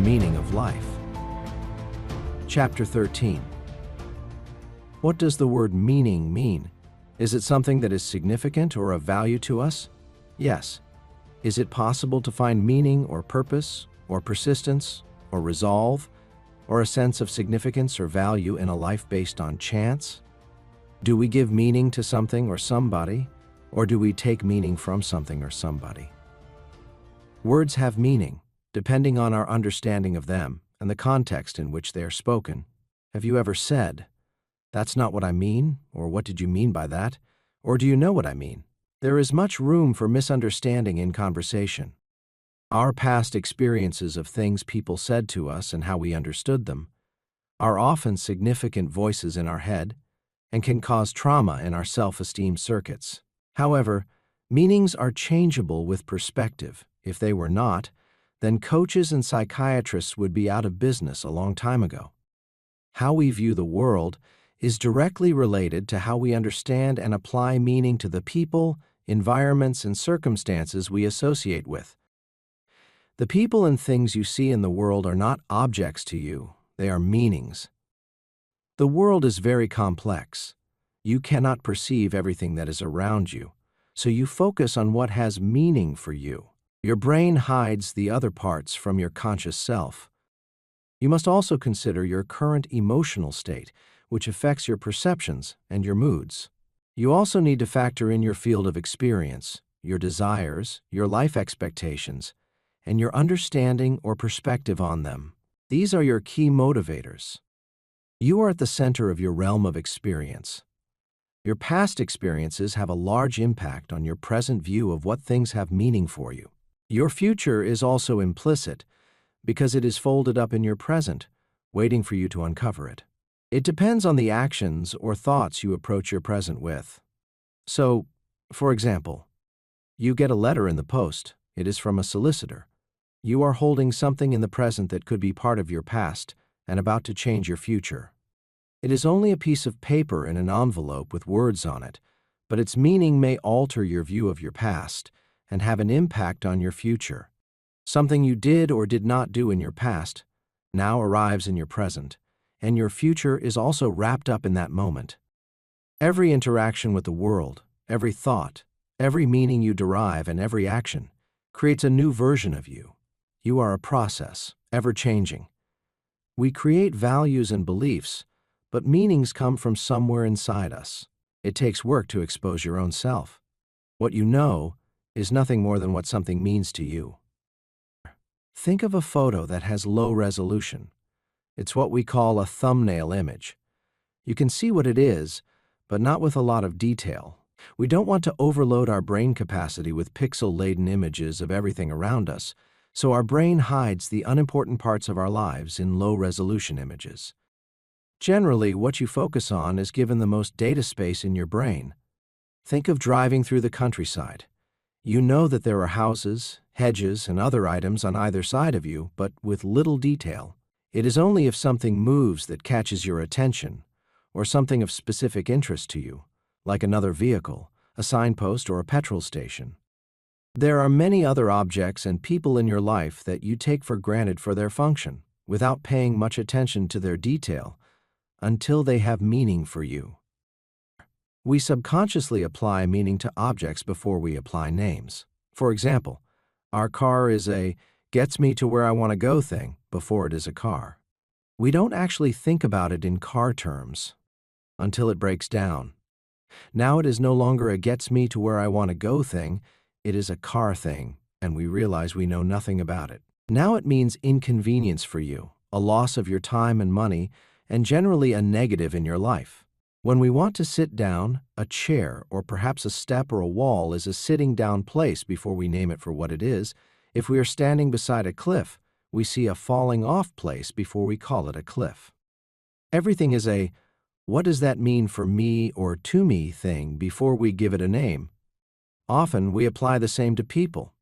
meaning of life. Chapter 13. What does the word meaning mean? Is it something that is significant or of value to us? Yes. Is it possible to find meaning or purpose or persistence or resolve or a sense of significance or value in a life based on chance? Do we give meaning to something or somebody, or do we take meaning from something or somebody? Words have meaning, depending on our understanding of them and the context in which they are spoken. Have you ever said, "That's not what I mean," or "What did you mean by that?" Or "Do you know what I mean?" There is much room for misunderstanding in conversation. Our past experiences of things people said to us and how we understood them are often significant voices in our head and can cause trauma in our self-esteem circuits. However, meanings are changeable with perspective. If they were not, then coaches and psychiatrists would be out of business a long time ago. How we view the world is directly related to how we understand and apply meaning to the people, environments, and circumstances we associate with. The people and things you see in the world are not objects to you, they are meanings. The world is very complex. You cannot perceive everything that is around you, so you focus on what has meaning for you. Your brain hides the other parts from your conscious self. You must also consider your current emotional state, which affects your perceptions and your moods. You also need to factor in your field of experience, your desires, your life expectations, and your understanding or perspective on them. These are your key motivators. You are at the center of your realm of experience. Your past experiences have a large impact on your present view of what things have meaning for you. Your future is also implicit because it is folded up in your present, waiting for you to uncover it. It depends on the actions or thoughts you approach your present with. So, for example, you get a letter in the post. It is from a solicitor. You are holding something in the present that could be part of your past and about to change your future. It is only a piece of paper in an envelope with words on it, but its meaning may alter your view of your past and have an impact on your future. Something you did or did not do in your past now arrives in your present, and your future is also wrapped up in that moment. Every interaction with the world, every thought, every meaning you derive, and every action creates a new version of you. You are a process, ever-changing. We create values and beliefs, but meanings come from somewhere inside us. It takes work to expose your own self. What you know is nothing more than what something means to you. Think of a photo that has low resolution. It's what we call a thumbnail image. You can see what it is, but not with a lot of detail. We don't want to overload our brain capacity with pixel-laden images of everything around us, so our brain hides the unimportant parts of our lives in low-resolution images. Generally, what you focus on is given the most data space in your brain. Think of driving through the countryside. You know that there are houses, hedges, and other items on either side of you, but with little detail. It is only if something moves that catches your attention, or something of specific interest to you, like another vehicle, a signpost, or a petrol station. There are many other objects and people in your life that you take for granted for their function, without paying much attention to their detail, until they have meaning for you. We subconsciously apply meaning to objects before we apply names. For example, our car is a gets me to where I want to go thing before it is a car. We don't actually think about it in car terms until it breaks down. Now it is no longer a gets me to where I want to go thing, it is a car thing, and we realize we know nothing about it. Now it means inconvenience for you, a loss of your time and money, and generally a negative in your life. When we want to sit down, a chair or perhaps a step or a wall is a sitting down place before we name it for what it is. If we are standing beside a cliff, we see a falling off place before we call it a cliff. Everything is a what does that mean for me or to me thing before we give it a name. Often we apply the same to people.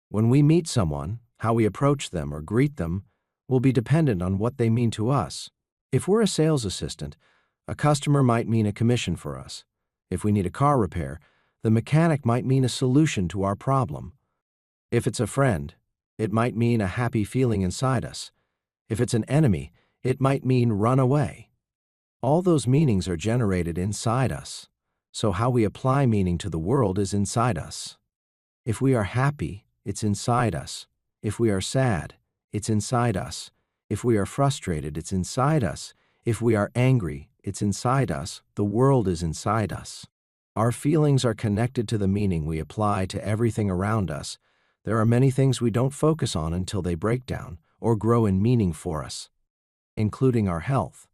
When we meet someone, how we approach them or greet them will be dependent on what they mean to us. If we're a sales assistant, a customer might mean a commission for us. If we need a car repair, the mechanic might mean a solution to our problem. If it's a friend, it might mean a happy feeling inside us. If it's an enemy, it might mean run away. All those meanings are generated inside us, so how we apply meaning to the world is inside us. If we are happy, it's inside us. If we are sad, it's inside us. If we are frustrated, it's inside us. If we are angry, it's inside us. The world is inside us. Our feelings are connected to the meaning we apply to everything around us. There are many things we don't focus on until they break down or grow in meaning for us, including our health.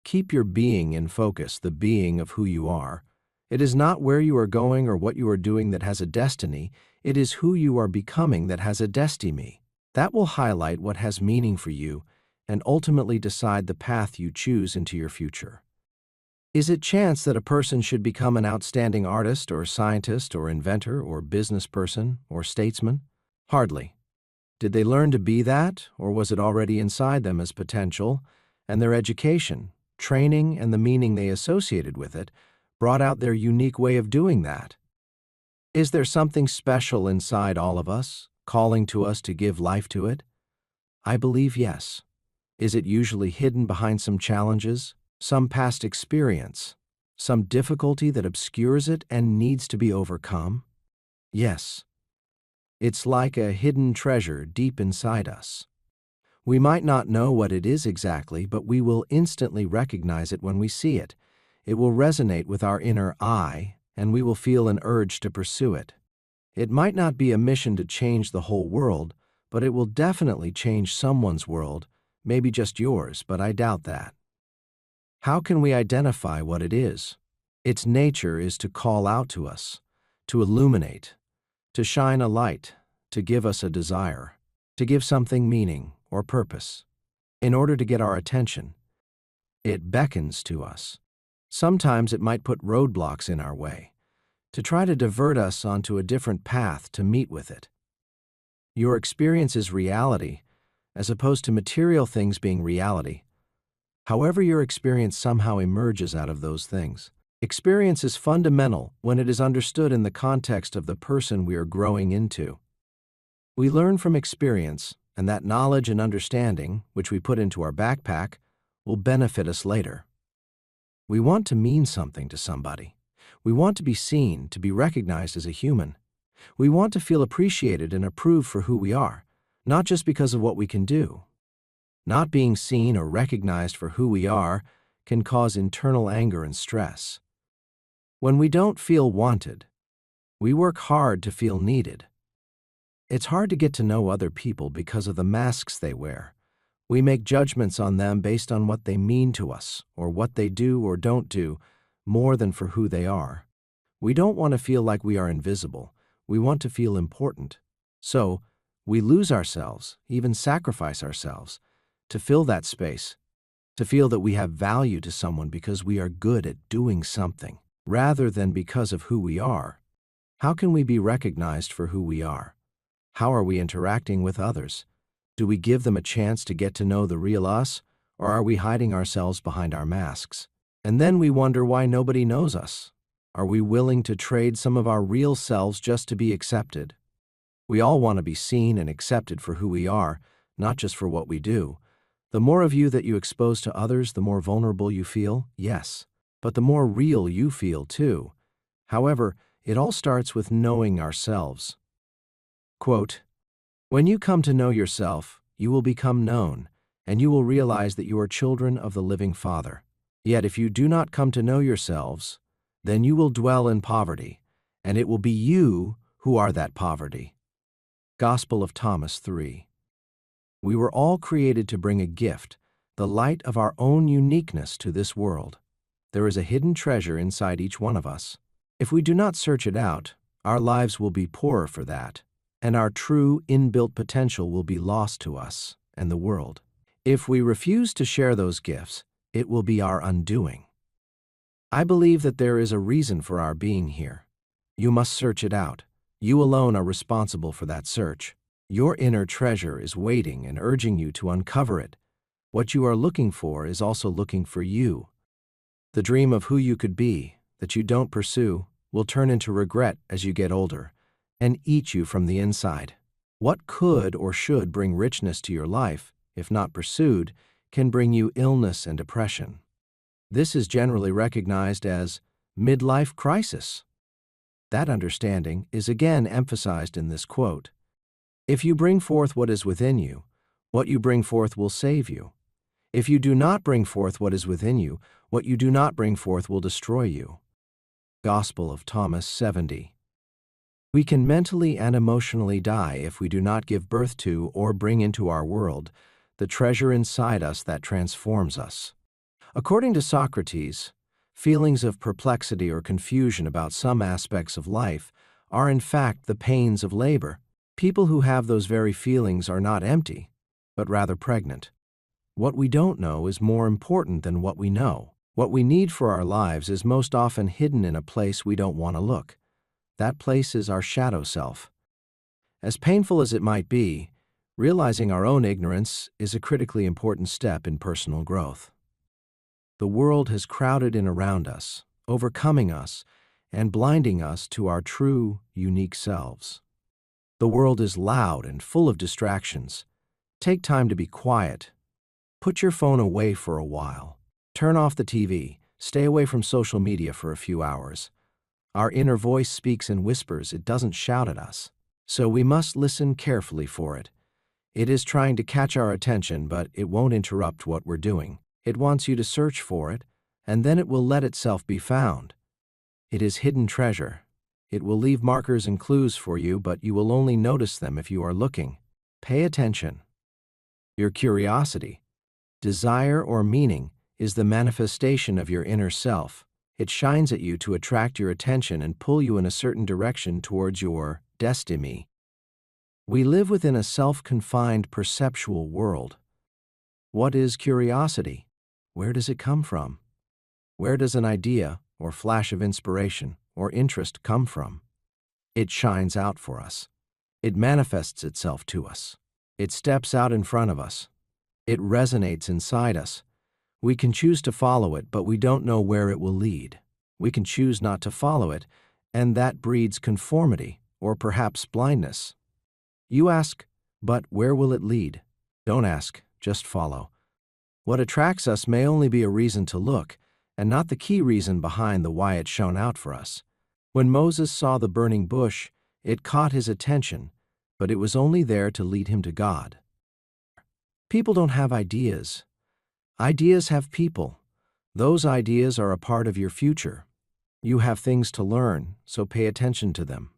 Keep your being in focus, the being of who you are. It is not where you are going or what you are doing that has a destiny. It is who you are becoming that has a destiny. That will highlight what has meaning for you and ultimately decide the path you choose into your future. Is it chance that a person should become an outstanding artist or scientist or inventor or business person or statesman? Hardly. Did they learn to be that, or was it already inside them as potential, and their education, training, and the meaning they associated with it brought out their unique way of doing that? Is there something special inside all of us, calling to us to give life to it? I believe yes. Is it usually hidden behind some challenges, some past experience, some difficulty that obscures it and needs to be overcome? Yes. It's like a hidden treasure deep inside us. We might not know what it is exactly, but we will instantly recognize it when we see it. It will resonate with our inner eye, and we will feel an urge to pursue it. It might not be a mission to change the whole world, but it will definitely change someone's world, maybe just yours, but I doubt that. How can we identify what it is? Its nature is to call out to us, to illuminate, to shine a light, to give us a desire, to give something meaning or purpose. In order to get our attention, it beckons to us. Sometimes it might put roadblocks in our way, to try to divert us onto a different path to meet with it. Your experience is reality, as opposed to material things being reality. However, your experience somehow emerges out of those things. Experience is fundamental when it is understood in the context of the person we are growing into. We learn from experience, and that knowledge and understanding, which we put into our backpack, will benefit us later. We want to mean something to somebody. We want to be seen, to be recognized as a human. We want to feel appreciated and approved for who we are, not just because of what we can do. Not being seen or recognized for who we are can cause internal anger and stress. When we don't feel wanted, we work hard to feel needed. It's hard to get to know other people because of the masks they wear. We make judgments on them based on what they mean to us, or what they do or don't do, more than for who they are. We don't want to feel like we are invisible. We want to feel important. So, we lose ourselves, even sacrifice ourselves, to fill that space, to feel that we have value to someone because we are good at doing something, rather than because of who we are. How can we be recognized for who we are? How are we interacting with others? Do we give them a chance to get to know the real us, or are we hiding ourselves behind our masks? And then we wonder why nobody knows us. Are we willing to trade some of our real selves just to be accepted? We all want to be seen and accepted for who we are, not just for what we do. The more of you that you expose to others, the more vulnerable you feel, yes, but the more real you feel too. However, it all starts with knowing ourselves. Quote, "When you come to know yourself, you will become known, and you will realize that you are children of the living Father. Yet if you do not come to know yourselves, then you will dwell in poverty, and it will be you who are that poverty." Gospel of Thomas 3. We were all created to bring a gift, the light of our own uniqueness to this world. There is a hidden treasure inside each one of us. If we do not search it out, our lives will be poorer for that, and our true inbuilt potential will be lost to us and the world. If we refuse to share those gifts, it will be our undoing. I believe that there is a reason for our being here. You must search it out. You alone are responsible for that search. Your inner treasure is waiting and urging you to uncover it. What you are looking for is also looking for you. The dream of who you could be, that you don't pursue, will turn into regret as you get older and eat you from the inside. What could or should bring richness to your life if not pursued, can bring you illness and depression. This is generally recognized as midlife crisis. That understanding is again emphasized in this quote. If you bring forth what is within you, what you bring forth will save you. If you do not bring forth what is within you, what you do not bring forth will destroy you. Gospel of Thomas 70. We can mentally and emotionally die if we do not give birth to or bring into our world the treasure inside us that transforms us. According to Socrates, feelings of perplexity or confusion about some aspects of life are in fact the pains of labor. People who have those very feelings are not empty, but rather pregnant. What we don't know is more important than what we know. What we need for our lives is most often hidden in a place we don't want to look. That place is our shadow self. As painful as it might be, realizing our own ignorance is a critically important step in personal growth. The world has crowded in around us, overcoming us, and blinding us to our true, unique selves. The world is loud and full of distractions. Take time to be quiet. Put your phone away for a while. Turn off the TV. Stay away from social media for a few hours. Our inner voice speaks in whispers, it doesn't shout at us. So we must listen carefully for it. It is trying to catch our attention, but it won't interrupt what we're doing. It wants you to search for it, and then it will let itself be found. It is hidden treasure. It will leave markers and clues for you, but you will only notice them if you are looking. Pay attention. Your curiosity, desire, or meaning is the manifestation of your inner self. It shines at you to attract your attention and pull you in a certain direction towards your destiny. We live within a self-confined perceptual world. What is curiosity? Where does it come from? Where does an idea or flash of inspiration or interest come from? It shines out for us. It manifests itself to us. It steps out in front of us. It resonates inside us. We can choose to follow it, but we don't know where it will lead. We can choose not to follow it, and that breeds conformity or perhaps blindness. You ask, but where will it lead? Don't ask, just follow. What attracts us may only be a reason to look, and not the key reason behind the why it shone out for us. When Moses saw the burning bush, it caught his attention, but it was only there to lead him to God. People don't have ideas. Ideas have people. Those ideas are a part of your future. You have things to learn, so pay attention to them.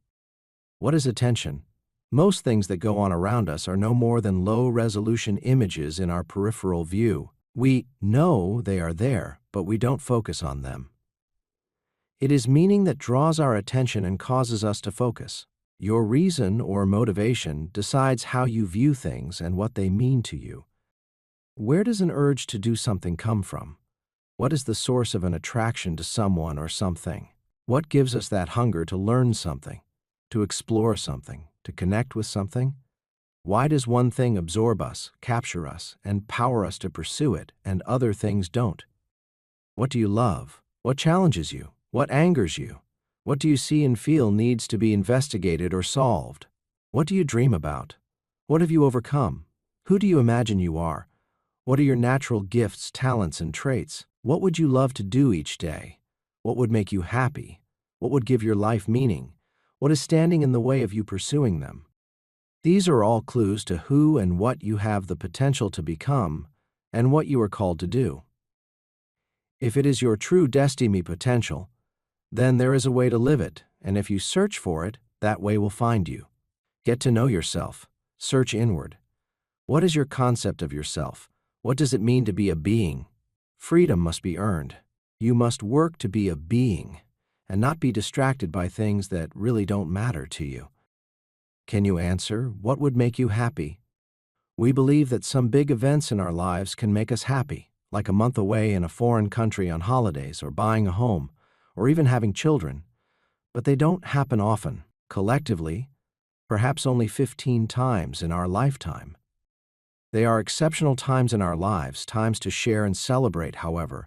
What is attention? Most things that go on around us are no more than low-resolution images in our peripheral view. We know they are there, but we don't focus on them. It is meaning that draws our attention and causes us to focus. Your reason or motivation decides how you view things and what they mean to you. Where does an urge to do something come from? What is the source of an attraction to someone or something? What gives us that hunger to learn something, to explore something, to connect with something? Why does one thing absorb us, capture us, and power us to pursue it, and other things don't? What do you love? What challenges you? What angers you? What do you see and feel needs to be investigated or solved? What do you dream about? What have you overcome? Who do you imagine you are? What are your natural gifts, talents, and traits? What would you love to do each day? What would make you happy? What would give your life meaning? What is standing in the way of you pursuing them? These are all clues to who and what you have the potential to become and what you are called to do. If it is your true destiny potential, then there is a way to live it, and if you search for it, that way will find you. Get to know yourself. Search inward. What is your concept of yourself? What does it mean to be a being? Freedom must be earned. You must work to be a being and not be distracted by things that really don't matter to you. Can you answer, what would make you happy? We believe that some big events in our lives can make us happy, like a month away in a foreign country on holidays or buying a home, or even having children. But they don't happen often. Collectively, perhaps only 15 times in our lifetime. They are exceptional times in our lives, times to share and celebrate, however.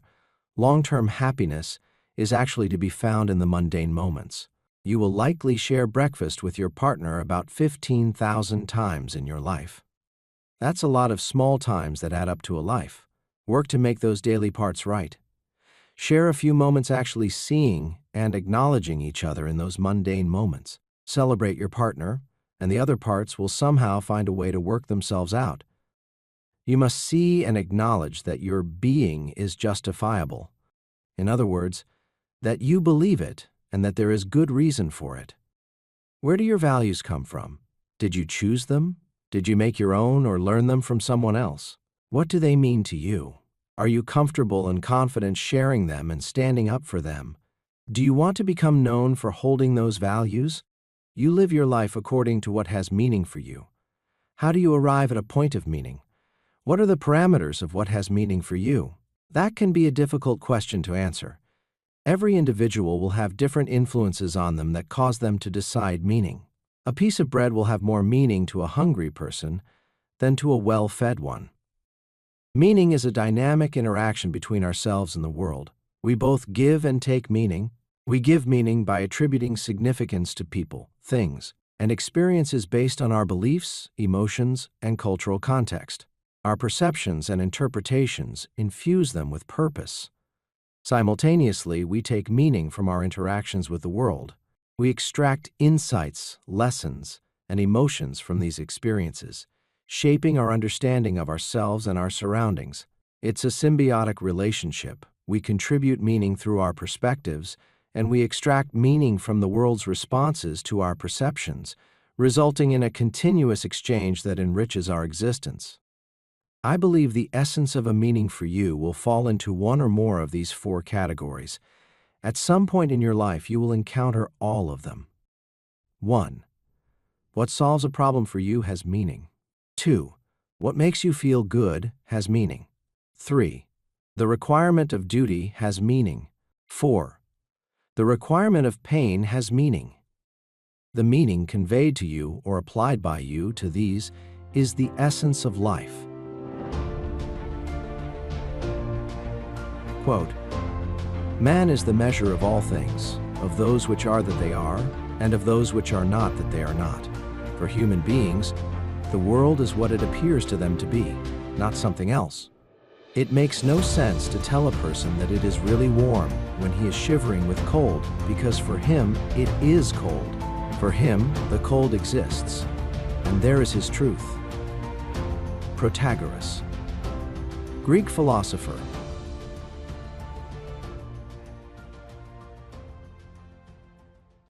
Long-term happiness is actually to be found in the mundane moments. You will likely share breakfast with your partner about 15,000 times in your life. That's a lot of small times that add up to a life. Work to make those daily parts right. Share a few moments actually seeing and acknowledging each other in those mundane moments. Celebrate your partner, and the other parts will somehow find a way to work themselves out. You must see and acknowledge that your being is justifiable. In other words, that you believe it and that there is good reason for it. Where do your values come from? Did you choose them? Did you make your own or learn them from someone else? What do they mean to you? Are you comfortable and confident sharing them and standing up for them? Do you want to become known for holding those values? You live your life according to what has meaning for you. How do you arrive at a point of meaning? What are the parameters of what has meaning for you? That can be a difficult question to answer. Every individual will have different influences on them that cause them to decide meaning. A piece of bread will have more meaning to a hungry person than to a well-fed one. Meaning is a dynamic interaction between ourselves and the world. We both give and take meaning. We give meaning by attributing significance to people, things, and experiences based on our beliefs, emotions, and cultural context. Our perceptions and interpretations infuse them with purpose. Simultaneously, we take meaning from our interactions with the world. We extract insights, lessons, and emotions from these experiences, shaping our understanding of ourselves and our surroundings. It's a symbiotic relationship. We contribute meaning through our perspectives, and we extract meaning from the world's responses to our perceptions, resulting in a continuous exchange that enriches our existence. I believe the essence of a meaning for you will fall into one or more of these four categories. At some point in your life, you will encounter all of them. 1. What solves a problem for you has meaning. 2. What makes you feel good has meaning. 3. The requirement of duty has meaning. 4. The requirement of pain has meaning. The meaning conveyed to you or applied by you to these is the essence of life. Quote, "Man is the measure of all things, of those which are that they are, and of those which are not that they are not. For human beings, the world is what it appears to them to be, not something else. It makes no sense to tell a person that it is really warm when he is shivering with cold, because for him it is cold. For him, the cold exists, and there is his truth." Protagoras. Greek philosopher,